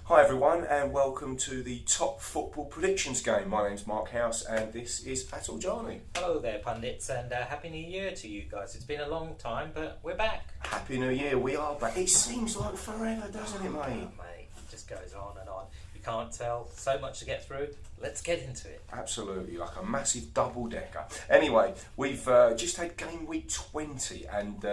Hi everyone and welcome to the Top Football Predictions Game. My name's Mark House and this is Atul Jani. Hello there pundits and Happy New Year to you guys. It's been a long time but we're back. Happy New Year, we are back. It seems like forever, doesn't it, mate? Oh, mate, it just goes on and on. You can't tell, so much to get through. Let's get into it. Absolutely, like a massive double-decker. Anyway, we've just had game week 20 and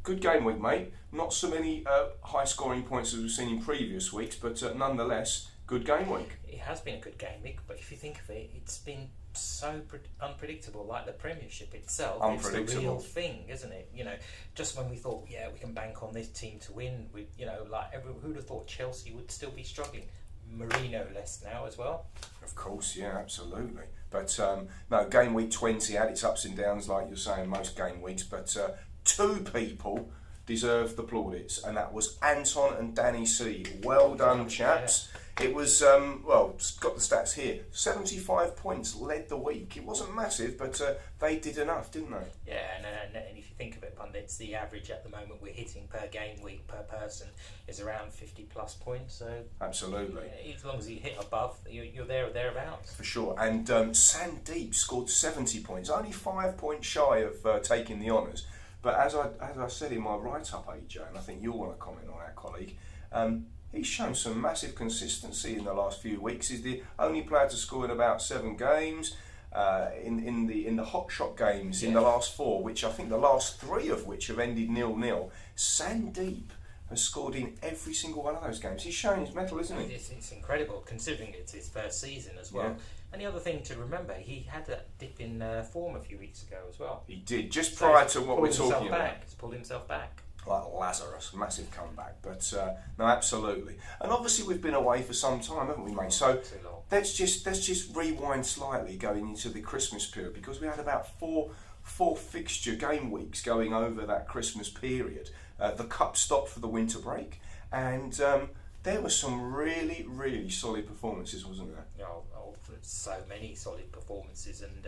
good game week, mate. Not so many high-scoring points as we've seen in previous weeks, but nonetheless, good game week. It has been a good game week, but if you think of it, it's been so unpredictable, like the Premiership itself. It's the real thing, isn't it? You know, just when we thought, yeah, we can bank on this team to win, who'd have thought Chelsea would still be struggling? Marino less now as well. Of course, yeah, absolutely. But no, game week 20 had its ups and downs, like you're saying, most game weeks. But two people deserve the plaudits, and that was Anton and Danny C. Well done, chaps. Yeah. It was, got the stats here. 75 points led the week. It wasn't massive, but they did enough, didn't they? Yeah, and if you think of it, pundits, the average at the moment we're hitting per game week, per person, is around 50 plus points. So absolutely. As long as you hit above, you're there or thereabouts. For sure. And Sandeep scored 70 points, only 5 points shy of taking the honours. But as I said in my write-up, AJ, and I think you'll want to comment on our colleague, he's shown some massive consistency in the last few weeks. He's the only player to score in about 7 games. In the hot shot games in the last 4, which I think the last 3 of which have ended 0-0. Sandeep has scored in every single one of those games. He's shown his mettle, isn't he? It's incredible considering it's his first season as well. Yeah. And the other thing to remember, he had a dip in form a few weeks ago as well. He did, just prior to what we're talking about. He's pulled himself back. Like Lazarus, massive comeback. But no, absolutely. And obviously we've been away for some time, haven't we, mate? So let's just rewind slightly going into the Christmas period, because we had about four fixture game weeks going over that Christmas period. The cup stopped for the winter break, and there were some really, really solid performances, wasn't there? Oh, so many solid performances, and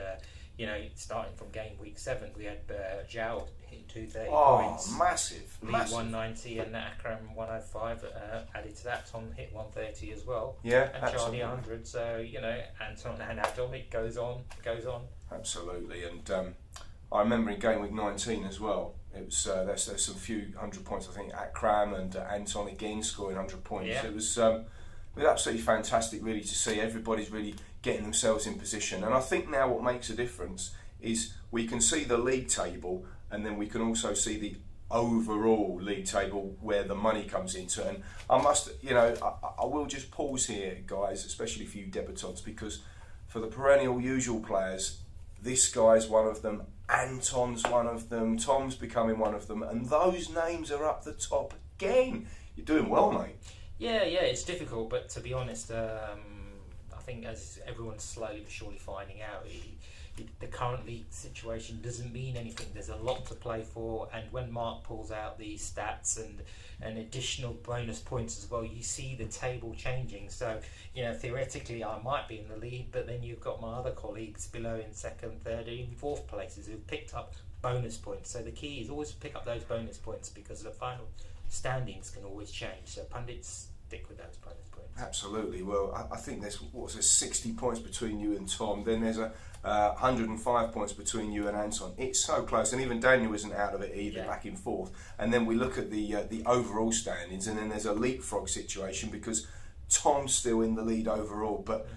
starting from game week 7, we had Zhao hitting 230 points. Oh, massive! Lee 190 and Akram 105 added to that. Tom hit 130 as well. Yeah, and absolutely. Charlie 100. So Anton and Adam, it goes on. Absolutely, and I remember in game week 19 as well. It was there's some few 100 points. I think Akram and Anton again scoring 100 points. Yeah. It was absolutely fantastic, really, to see everybody's really getting themselves in position. And I think now what makes a difference is we can see the league table, and then we can also see the overall league table where the money comes into. And I must, I will just pause here, guys, especially for you debutants, because for the perennial usual players, this guy's one of them, Anton's one of them, Tom's becoming one of them, and those names are up the top again. You're doing well, mate. Yeah, it's difficult, but to be honest, I think as everyone's slowly but surely finding out, the current league situation doesn't mean anything. There's a lot to play for, and when Mark pulls out these stats and additional bonus points as well, you see the table changing. So, theoretically I might be in the lead, but then you've got my other colleagues below in 2nd, 3rd, even 4th places who've picked up bonus points. So the key is always to pick up those bonus points, because the final standings can always change. So pundits, stick with those bonus points. Absolutely. Well, I think there's 60 points between you and Tom. Then there's 105 points between you and Anton. It's so close, and even Daniel isn't out of it either, back in 4th. And then we look at the overall standings, and then there's a leapfrog situation because Tom's still in the lead overall, but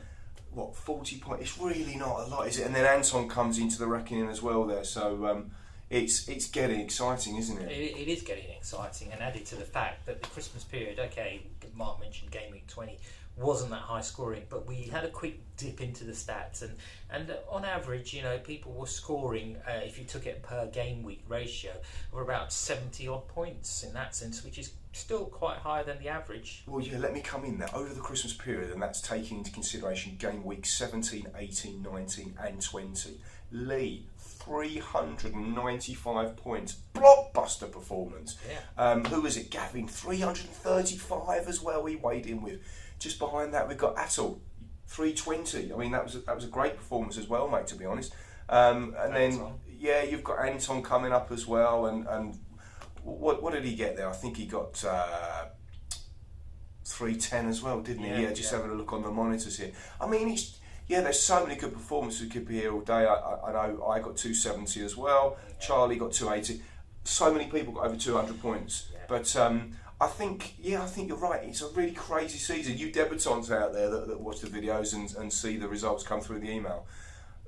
40 points? It's really not a lot, is it? And then Anton comes into the reckoning as well there. So it's getting exciting, isn't it? It is getting exciting, and added to the fact that the Christmas period, okay, Mark mentioned game week 20, wasn't that high scoring, but we had a quick dip into the stats, and on average, people were scoring, if you took it per game week ratio, of about 70 odd points in that sense, which is still quite higher than the average. Well, yeah, let me come in there. Over the Christmas period, and that's taking into consideration game week 17, 18, 19 and 20, Lee, 395 points, blockbuster performance. Yeah. Who was it? Gavin, 335 as well. He weighed in with. Just behind that, we've got Atul, 320. I mean, that was a great performance as well, mate. To be honest. And then you've got Anton coming up as well. And what did he get there? I think he got 310 as well, didn't he? Yeah, Just yeah. having a look on the monitors here. I mean, there's so many good performances. We could be here all day. I know I got 270 as well. Yeah. Charlie got 280. So many people got over 200 points. Yeah. But I think you're right. It's a really crazy season. You debutants out there that watch the videos and see the results come through the email.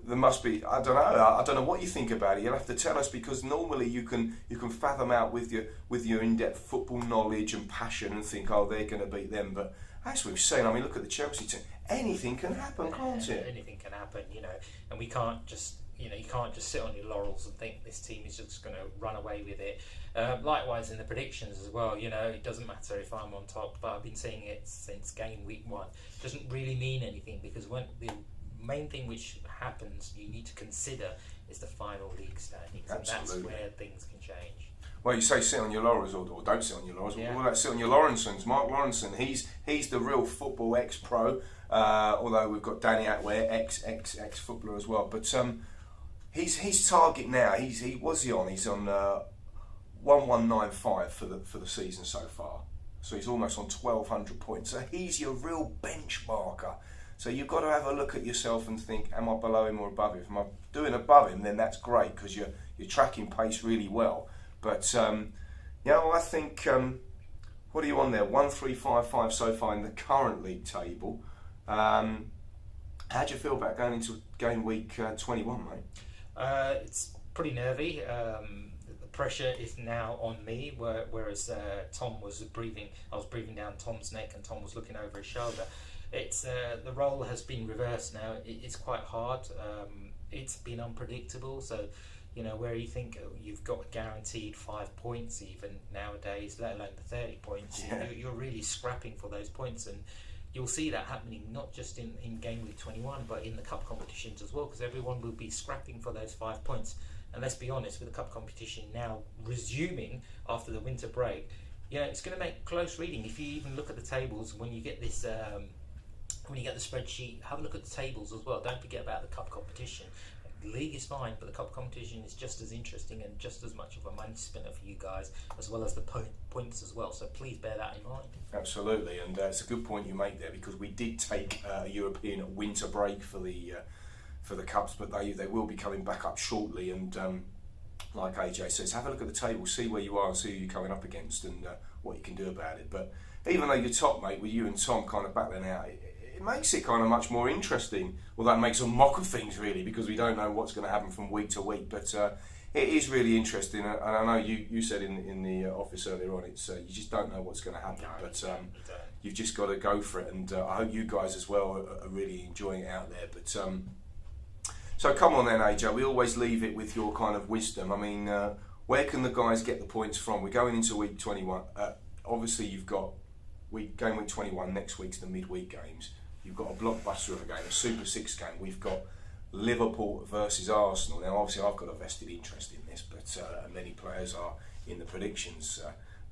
There must be, I don't know what you think about it. You'll have to tell us, because normally you can fathom out with your in-depth football knowledge and passion and think, oh, they're going to beat them. But as we've seen, I mean, look at the Chelsea team. Anything can happen, can't it? Anything can happen, and we can't just, you can't just sit on your laurels and think this team is just going to run away with it. Likewise in the predictions as well, it doesn't matter if I'm on top, but I've been saying it since game week 1. It doesn't really mean anything, because when the main thing which happens you need to consider is the final league standings. Absolutely. And that's where things can change. Well, you say sit on your laurels or don't sit on your laurels. Yeah. What about sit on your Lawrensons? Mark Lawrenson, he's the real football ex-pro, although we've got Danny Atware, ex-footballer as well. But his target now, he's on 1195 for the season so far. So he's almost on 1200 points. So he's your real benchmarker. So you've got to have a look at yourself and think, am I below him or above him? If I'm doing above him, then that's great, because you're tracking pace really well. But I think, what are you on there? 1355 so far in the current league table. How do you feel about going into game week 21, mate? It's pretty nervy. The pressure is now on me, whereas Tom was breathing. I was breathing down Tom's neck, and Tom was looking over his shoulder. It's the role has been reversed now. It's quite hard. It's been unpredictable. So, where you think you've got guaranteed 5 points even nowadays, let alone the 30 points, you're really scrapping for those points. And you'll see that happening not just in game week 21, but in the cup competitions as well, because everyone will be scrapping for those 5 points. And let's be honest, with the cup competition now resuming after the winter break, it's going to make close reading. If you even look at the tables, when you get this, when you get the spreadsheet, have a look at the tables as well. Don't forget about the cup competition. The league is fine, but the cup competition is just as interesting and just as much of a money spinner for you guys, as well as the points as well. So please bear that in mind. Absolutely, and it's a good point you make there, because we did take a European winter break for the cups, but they will be coming back up shortly. And like AJ says, have a look at the table, see where you are, and see who you're coming up against, and what you can do about it. But even though you're top, mate, with you and Tom kind of battling out, it makes it kind of much more interesting. Well, that makes a mock of things, really, because we don't know what's going to happen from week to week. But it is really interesting, and I know you said in the office earlier on, it's you just don't know what's going to happen. No, but you've just got to go for it, and I hope you guys as well are really enjoying it out there. But so come on then, AJ. We always leave it with your kind of wisdom. I mean, where can the guys get the points from? We're going into week 21. Obviously, you've got game week 21. Next week's the midweek games. You've got a blockbuster of a game, a Super 6 game. We've got Liverpool versus Arsenal. Now, obviously, I've got a vested interest in this, but many players are in the predictions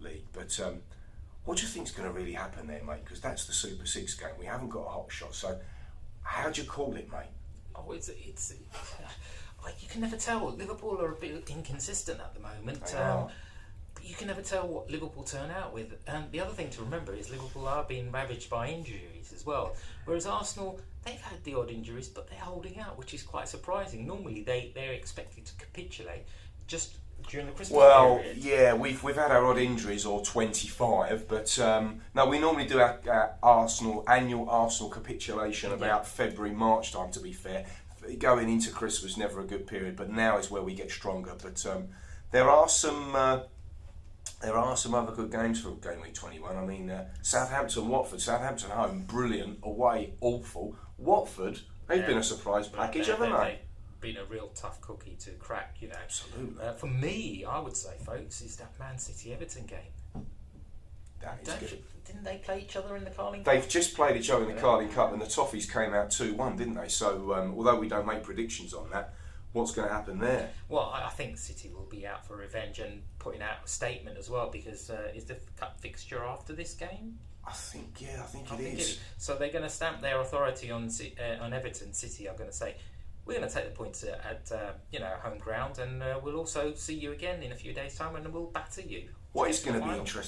league. But what do you think is going to really happen there, mate? Because that's the Super 6 game. We haven't got a hot shot. So how do you call it, mate? Oh, it's you can never tell. Liverpool are a bit inconsistent at the moment. You can never tell what Liverpool turn out with. And the other thing to remember is Liverpool are being ravaged by injuries as well. Whereas Arsenal, they've had the odd injuries, but they're holding out, which is quite surprising. Normally, they're expected to capitulate just during the Christmas period. Yeah, we've had our odd injuries, or 25, but no, we normally do our annual Arsenal capitulation about February, March time, to be fair. Going into Christmas, never a good period, but now is where we get stronger. But there are some other good games for game week 21. I mean, Southampton, Watford. Southampton home, brilliant. Away, awful. Watford, they've been a surprise package, haven't they? Been a real tough cookie to crack, Absolutely. For me, I would say, folks, is that Man City Everton game. That is good. Didn't they play each other in the Carling Cup? They've just played each other in the Carling Cup, and the Toffees came out 2-1, didn't they? So, although we don't make predictions on that, what's going to happen there? Well, I think City will be out for revenge and putting out a statement as well, because is the cup fixture after this game? I think it is. So they're going to stamp their authority on Everton. City are going to say, we're going to take the points at home ground, and we'll also see you again in a few days' time, and we'll batter you. What is going to be interesting